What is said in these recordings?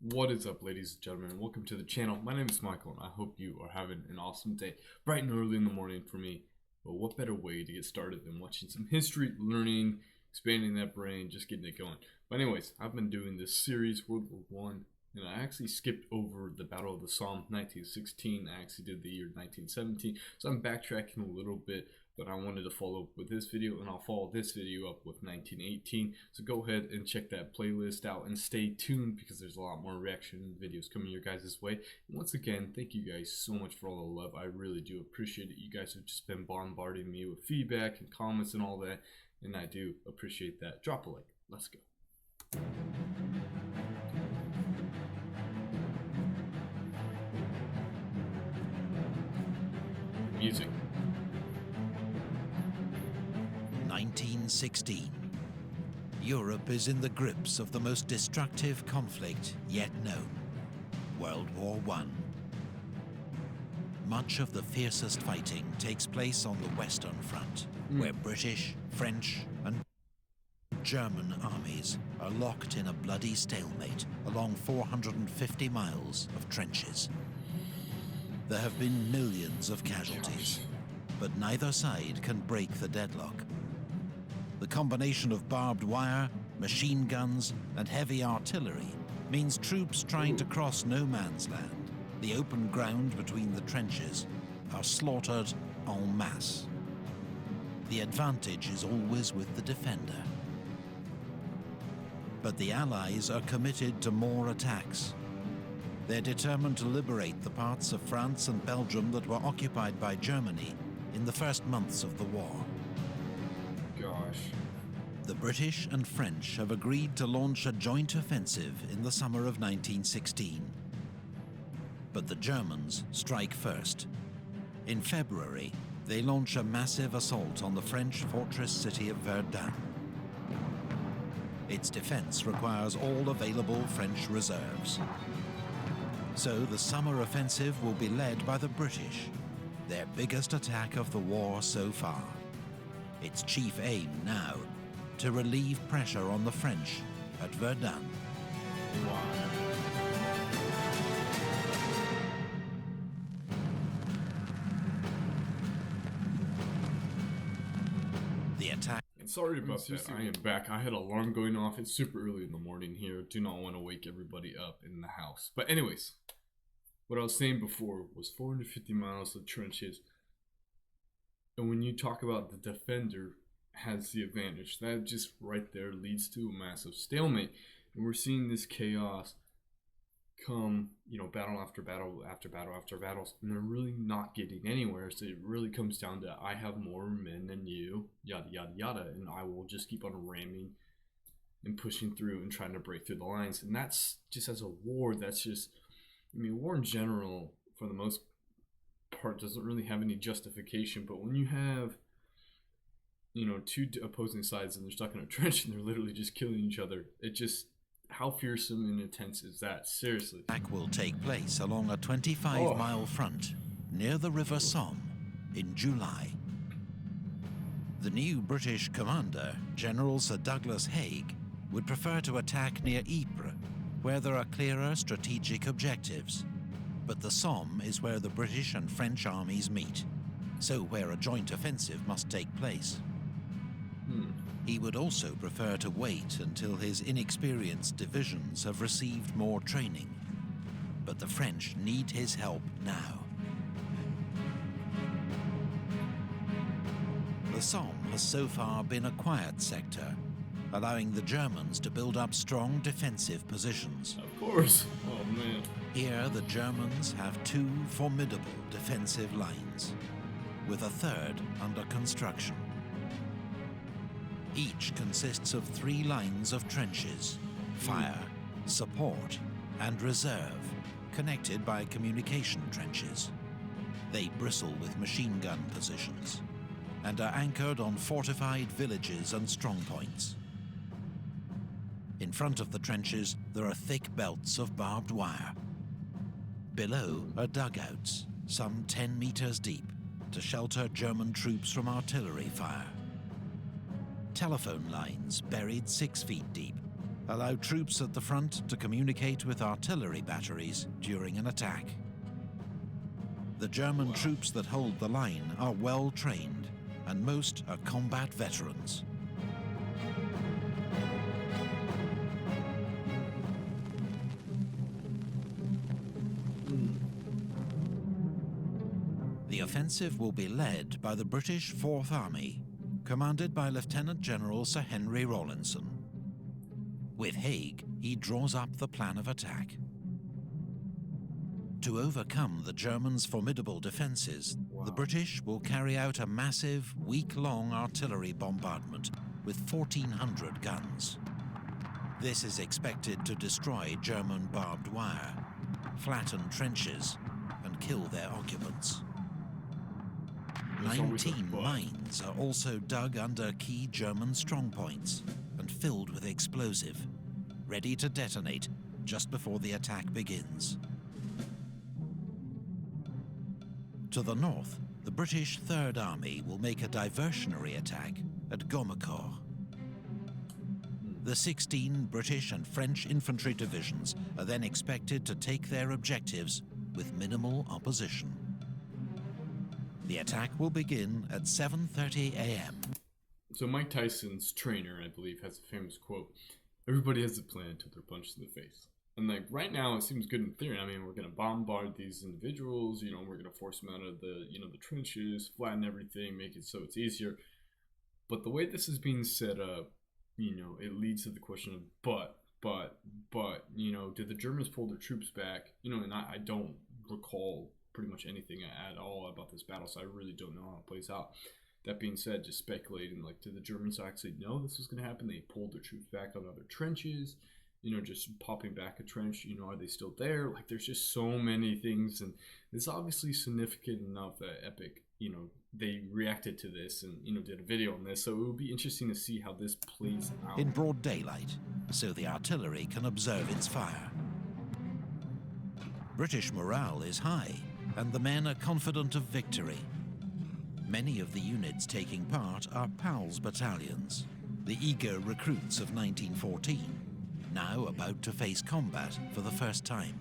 What is up, ladies and gentlemen? Welcome to the channel. My name is Michael, and I hope you are having an awesome day. Bright and early in the morning for me. But what better way to get started than watching some history, learning, expanding that brain, just getting it going. But anyways, I've been doing this series, World War One, and I actually skipped over the Battle of the Somme, 1916. I actually did the year 1917, so I'm backtracking a little bit. But I wanted to follow up with this video, and I'll follow this video up with 1918. So go ahead and check that playlist out and stay tuned because there's a lot more reaction videos coming your guys' way. And once again, thank you guys so much for all the love. I really do appreciate it. You guys have just been bombarding me with feedback and comments and all that, and I do appreciate that. Drop a like. Let's go. Music. 1916. Europe is in the grips of the most destructive conflict yet known, World War I. Much of the fiercest fighting takes place on the Western Front, where British, French, and German armies are locked in a bloody stalemate along 450 miles of trenches. There have been millions of casualties, but neither side can break the deadlock. The combination of barbed wire, machine guns, and heavy artillery means troops trying to cross no man's land, the open ground between the trenches, are slaughtered en masse. The advantage is always with the defender. But the Allies are committed to more attacks. They're determined to liberate the parts of France and Belgium that were occupied by Germany in the first months of the war. Gosh. The British and French have agreed to launch a joint offensive in the summer of 1916. But the Germans strike first. In February, they launch a massive assault on the French fortress city of Verdun. Its defense requires all available French reserves. So the summer offensive will be led by the British, their biggest attack of the war so far. Its chief aim now, to relieve pressure on the French at Verdun. Wow. The attack. And sorry about that, I am back. I had an alarm going off. It's super early in the morning here. Do not want to wake everybody up in the house. But anyways, what I was saying before was 450 miles of trenches. And when you talk about the defender has the advantage, that just right there leads to a massive stalemate. And we're seeing this chaos come, battle after battle after battle after battles, and they're really not getting anywhere. So it really comes down to, I have more men than you, yada yada yada, and I will just keep on ramming and pushing through and trying to break through the lines. And that's just, as a war, that's just, war in general for the most part doesn't really have any justification. But when you have two opposing sides and they're stuck in a trench and they're literally just killing each other, it just, how fearsome and intense is that? Seriously. Attack will take place along a 25-mile front near the River Somme in July. The new British commander, General Sir Douglas Haig, would prefer to attack near Ypres, where there are clearer strategic objectives. But the Somme is where the British and French armies meet, so where a joint offensive must take place. He would also prefer to wait until his inexperienced divisions have received more training. But the French need his help now. The Somme has so far been a quiet sector, allowing the Germans to build up strong defensive positions. Of course. Oh man. Here the Germans have two formidable defensive lines, with a third under construction. Each consists of 3 lines of trenches: fire, support, and reserve, connected by communication trenches. They bristle with machine gun positions and are anchored on fortified villages and strongpoints. In front of the trenches, there are thick belts of barbed wire. Below are dugouts, some 10 meters deep, to shelter German troops from artillery fire. Telephone lines buried 6 feet deep allow troops at the front to communicate with artillery batteries during an attack. The German troops that hold the line are well trained, and most are combat veterans. The offensive will be led by the British Fourth Army, commanded by Lieutenant General Sir Henry Rawlinson. With Haig, he draws up the plan of attack. To overcome the Germans' formidable defences, the British will carry out a massive, week-long artillery bombardment with 1,400 guns. This is expected to destroy German barbed wire, flatten trenches, and kill their occupants. 19 mines are also dug under key German strongpoints and filled with explosive, ready to detonate just before the attack begins. To the north, the British Third Army will make a diversionary attack at Gommecourt. The 16 British and French infantry divisions are then expected to take their objectives with minimal opposition. The attack will begin at 7:30 a.m. So Mike Tyson's trainer, I believe, has a famous quote: "Everybody has a plan until they're punched in the face." And like right now, it seems good in theory. I mean, we're gonna bombard these individuals. You know, we're gonna force them out of the the trenches, flatten everything, make it so it's easier. But the way this is being set up, it leads to the question of but did the Germans pull their troops back? And I don't recall pretty much anything at all about this battle, so I really don't know how it plays out. That being said, just speculating, like, did the Germans actually know this was going to happen? They pulled their troops back out of their trenches, just popping back a trench, are they still there? Like, there's just so many things, and it's obviously significant enough that Epic, they reacted to this and, did a video on this, so it will be interesting to see how this plays out. In broad daylight, so the artillery can observe its fire. British morale is high, and the men are confident of victory. Many of the units taking part are PALS battalions, the eager recruits of 1914, now about to face combat for the first time.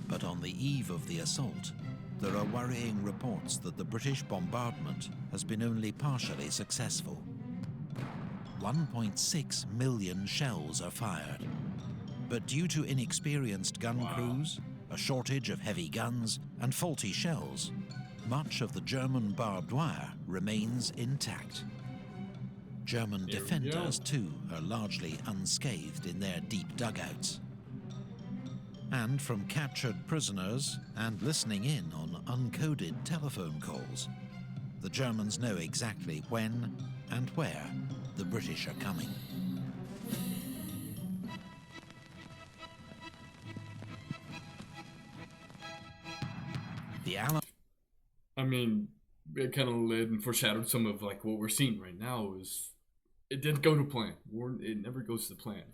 But on the eve of the assault, there are worrying reports that the British bombardment has been only partially successful. 1.6 million shells are fired, but due to inexperienced gun crews, a shortage of heavy guns, and faulty shells, much of the German barbed wire remains intact. German defenders, too, are largely unscathed in their deep dugouts. And from captured prisoners and listening in on uncoded telephone calls, the Germans know exactly when and where the British are coming. I mean, it kind of led and foreshadowed some of like what we're seeing right now. Is it didn't go to plan. It never goes to plan.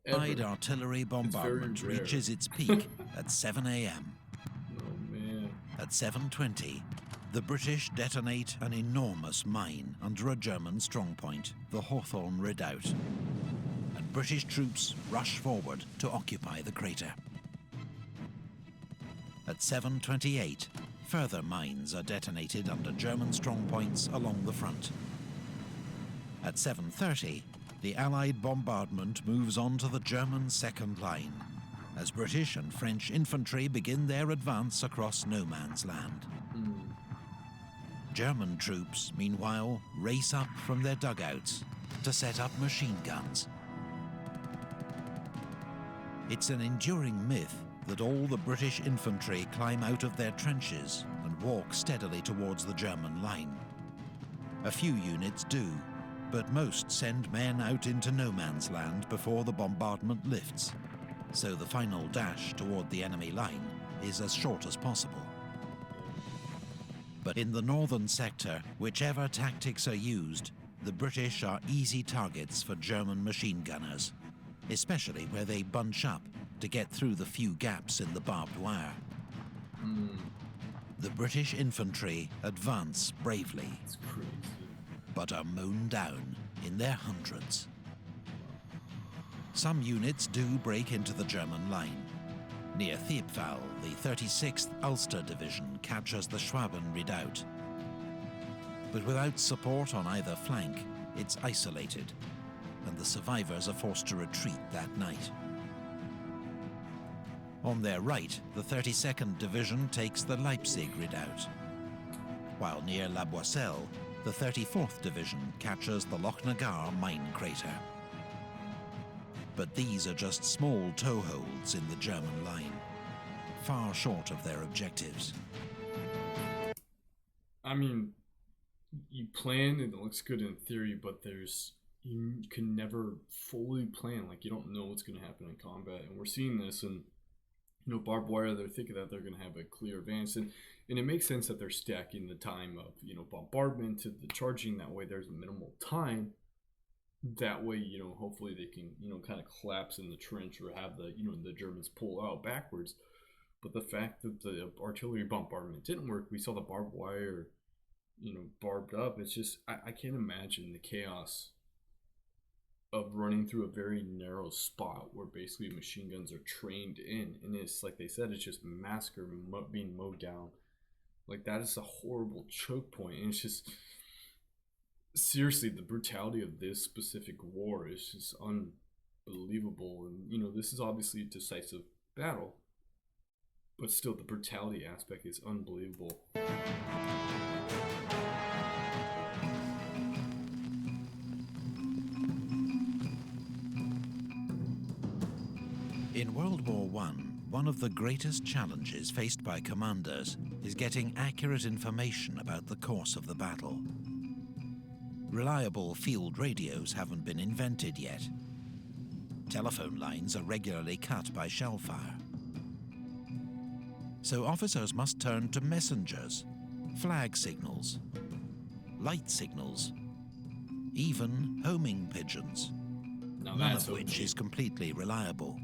Allied artillery bombardment reaches its peak at 7 a.m. Oh man! At 7:20, the British detonate an enormous mine under a German strongpoint, the Hawthorne Redoubt, and British troops rush forward to occupy the crater. At 7:28, further mines are detonated under German strongpoints along the front. At 7:30, the Allied bombardment moves on to the German second line, as British and French infantry begin their advance across no man's land. German troops, meanwhile, race up from their dugouts to set up machine guns. It's an enduring myth that all the British infantry climb out of their trenches and walk steadily towards the German line. A few units do, but most send men out into no man's land before the bombardment lifts, so the final dash toward the enemy line is as short as possible. But in the northern sector, whichever tactics are used, the British are easy targets for German machine gunners, especially where they bunch up to get through the few gaps in the barbed wire. The British infantry advance bravely, but are mown down in their hundreds. Some units do break into the German line. Near Thiepval, the 36th Ulster Division captures the Schwaben redoubt. But without support on either flank, it's isolated, and the survivors are forced to retreat that night. On their right, the 32nd Division takes the Leipzig redoubt, while near La Boisselle, the 34th Division captures the Lochnagar mine crater. But these are just small toeholds in the German line, far short of their objectives. I mean, you plan and it looks good in theory, but you can never fully plan. Like, you don't know what's going to happen in combat, and we're seeing this. And barbed wire, they're thinking that they're going to have a clear advance, and it makes sense that they're stacking the time of bombardment to the charging. That way, there's minimal time. That way, hopefully they can kind of collapse in the trench or have the the Germans pull out backwards. But the fact that the artillery bombardment didn't work, we saw the barbed wire barbed up. It's just I can't imagine the chaos of running through a very narrow spot where basically machine guns are trained in, and it's like they said, it's just massacre being mowed down. Like, that is a horrible choke point, and it's just seriously, the brutality of this specific war is just unbelievable. And this is obviously a decisive battle, but still the brutality aspect is unbelievable. In World War I, one of the greatest challenges faced by commanders is getting accurate information about the course of the battle. Reliable field radios haven't been invented yet. Telephone lines are regularly cut by shell fire. So officers must turn to messengers, flag signals, light signals, even homing pigeons, none of which is completely reliable.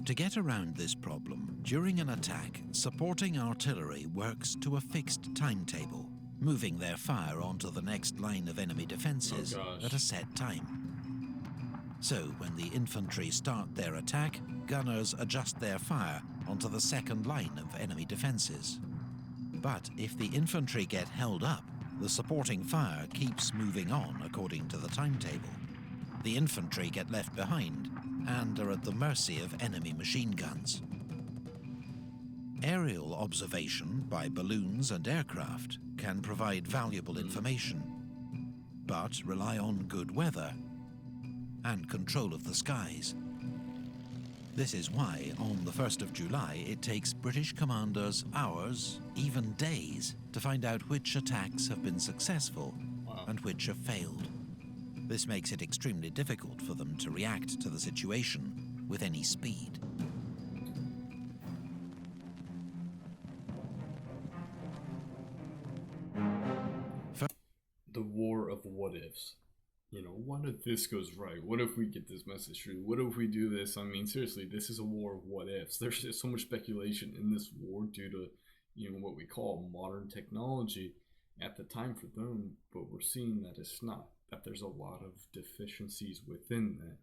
To get around this problem, during an attack, supporting artillery works to a fixed timetable, moving their fire onto the next line of enemy defenses at a set time. So when the infantry start their attack, gunners adjust their fire onto the second line of enemy defenses. But if the infantry get held up, the supporting fire keeps moving on according to the timetable. The infantry get left behind and are at the mercy of enemy machine guns. Aerial observation by balloons and aircraft can provide valuable information, but rely on good weather and control of the skies. This is why, on the 1st of July, it takes British commanders hours, even days, to find out which attacks have been successful and which have failed. This makes it extremely difficult for them to react to the situation with any speed. The war of what ifs. What if this goes right? What if we get this message through? What if we do this? I mean, seriously, this is a war of what ifs. There's just so much speculation in this war due to, what we call modern technology at the time for them, but we're seeing that it's not, that there's a lot of deficiencies within that,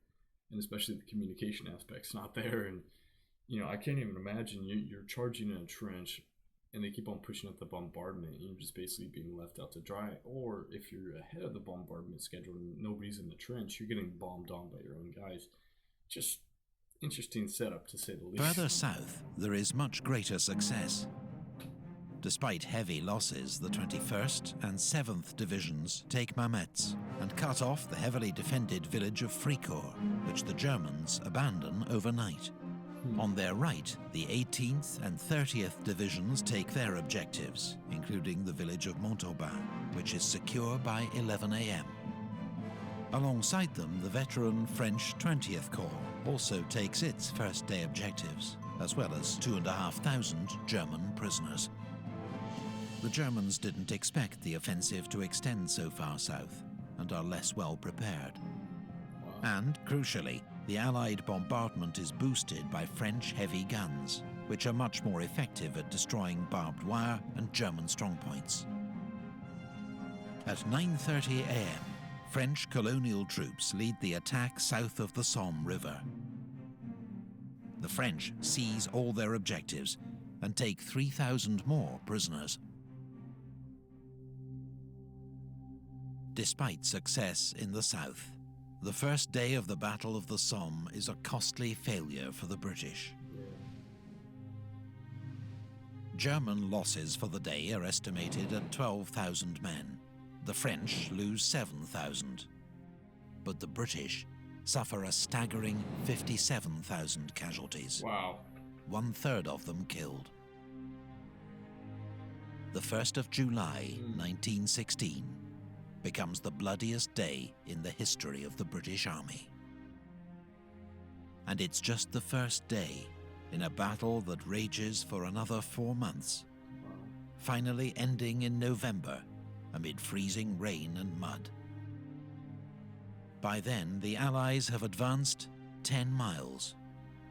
and especially the communication aspect's not there. And, I can't even imagine you're charging in a trench and they keep on pushing up the bombardment, and you're just basically being left out to dry. Or if you're ahead of the bombardment schedule and nobody's in the trench, you're getting bombed on by your own guys. Just interesting setup, to say the least. Further south, there is much greater success. Despite heavy losses, the 21st and 7th Divisions take Mametz and cut off the heavily defended village of Fricourt, which the Germans abandon overnight. On their right, the 18th and 30th Divisions take their objectives, including the village of Montauban, which is secure by 11 a.m. Alongside them, the veteran French 20th Corps also takes its first-day objectives, as well as 2,500 German prisoners. The Germans didn't expect the offensive to extend so far south and are less well prepared. And, crucially, the Allied bombardment is boosted by French heavy guns, which are much more effective at destroying barbed wire and German strongpoints. At 9:30 a.m., French colonial troops lead the attack south of the Somme River. The French seize all their objectives and take 3,000 more prisoners. Despite success in the south, the first day of the Battle of the Somme is a costly failure for the British. German losses for the day are estimated at 12,000 men. The French lose 7,000. But the British suffer a staggering 57,000 casualties. Wow. 1/3 of them killed. The 1st of July, 1916, becomes the bloodiest day in the history of the British Army. And it's just the first day in a battle that rages for another 4 months, finally ending in November amid freezing rain and mud. By then, the Allies have advanced 10 miles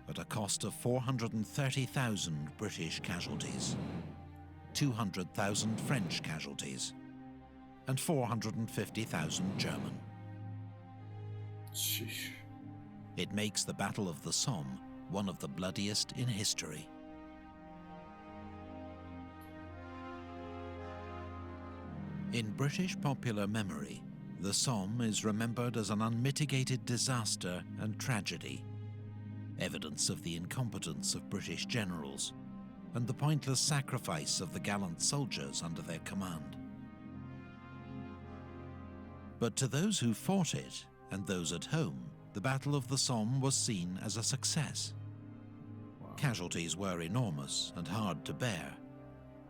at a cost of 430,000 British casualties, 200,000 French casualties, and 450,000 German. Sheesh. It makes the Battle of the Somme one of the bloodiest in history. In British popular memory, the Somme is remembered as an unmitigated disaster and tragedy, evidence of the incompetence of British generals and the pointless sacrifice of the gallant soldiers under their command. But to those who fought it and those at home, the Battle of the Somme was seen as a success. Wow. Casualties were enormous and hard to bear,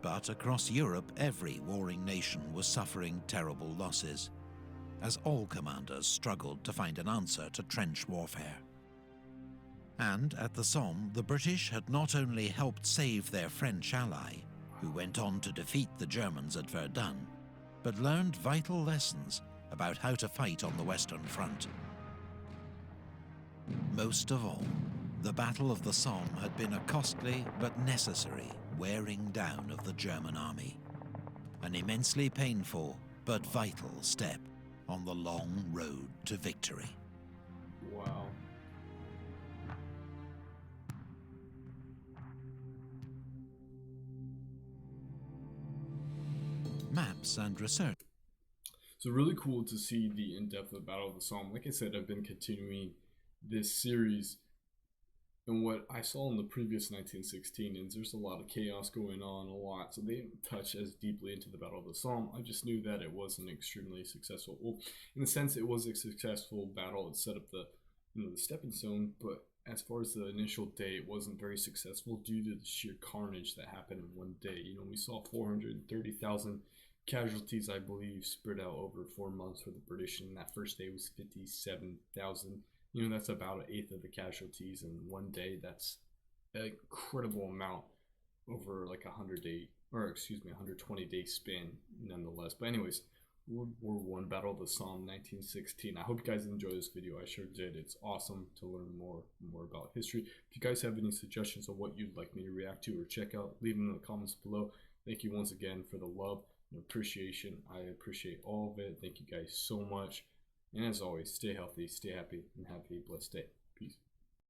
but across Europe every warring nation was suffering terrible losses, as all commanders struggled to find an answer to trench warfare. And at the Somme, the British had not only helped save their French ally, who went on to defeat the Germans at Verdun, but learned vital lessons about how to fight on the Western Front. Most of all, the Battle of the Somme had been a costly but necessary wearing down of the German army, an immensely painful but vital step on the long road to victory. Wow. Maps and research. So really cool to see the in-depth of the Battle of the Somme. Like I said, I've been continuing this series, and what I saw in the previous 1916 is there's a lot of chaos going on, a lot. So they didn't touch as deeply into the Battle of the Somme. I just knew that it wasn't extremely successful. Well, in the sense, it was a successful battle. It set up the, the stepping stone, but as far as the initial day, it wasn't very successful due to the sheer carnage that happened in one day. We saw 430,000 casualties, I believe, spread out over 4 months for the British, and that first day was 57,000. That's about 1/8 of the casualties in one day. That's an incredible amount over like 120-day span, nonetheless. But anyways, World War I, Battle of the Somme, 1916. I hope you guys enjoyed this video. I sure did. It's awesome to learn more about history. If you guys have any suggestions of what you'd like me to react to or check out, leave them in the comments below. Thank you once again for the love and appreciation. I appreciate all of it. Thank you guys so much. And as always, stay healthy, stay happy, and have a blessed day. Peace.